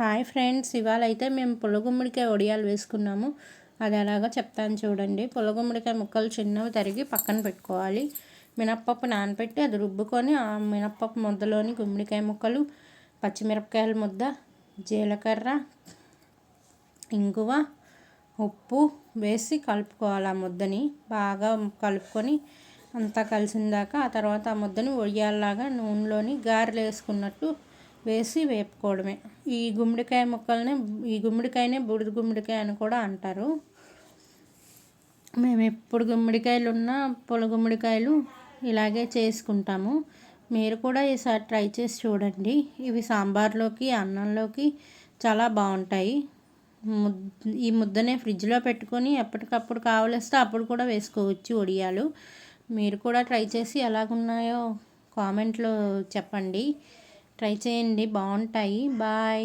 Hi friends, ఇవాళ అయితే మేము పుల్లగుమ్మడికాయ వడియాలు వేసుకున్నాము. అది ఎలాగో చెప్తాను చూడండి. పుల్లగుమ్మడికాయ ముక్కలు చిన్నవి తరిగి పక్కన పెట్టుకోవాలి. మినప్పప్పు నానబెట్టి అది రుబ్బుకొని ఆ మినప్పప్పు ముద్దలోని గుమ్మడికాయ ముక్కలు, పచ్చిమిరపకాయల ముద్ద, జీలకర్ర, ఇంగువ, ఉప్పు వేసి కలుపుకోవాలి. ఆ ముద్దని బాగా కలుపుకొని అంతా కలిసిందాక ఆ తర్వాత ఆ ముద్దని వడియాల్లాగా నూనెలోని గారెలు వేసుకున్నట్టు వేసి వేపుకోవడమే. ఈ గుమ్మడికాయనే బూడిద గుమ్మడికాయ అని కూడా అంటారు. మేము ఎప్పుడు గుమ్మడికాయలు ఉన్నా పొల గుమ్మడికాయలు ఇలాగే చేసుకుంటాము. మీరు కూడా ఈసారి ట్రై చేసి చూడండి. ఇవి సాంబార్లోకి, అన్నంలోకి చాలా బాగుంటాయి. ఈ ముద్దనే ఫ్రిడ్జ్లో పెట్టుకొని ఎప్పటికప్పుడు కావలిస్తే అప్పుడు కూడా వేసుకోవచ్చు వడియాలు. మీరు కూడా ట్రై చేసి ఎలాగున్నాయో కామెంట్లో చెప్పండి. ట్రై చేయండి, బాగుంటాయి. బాయ్.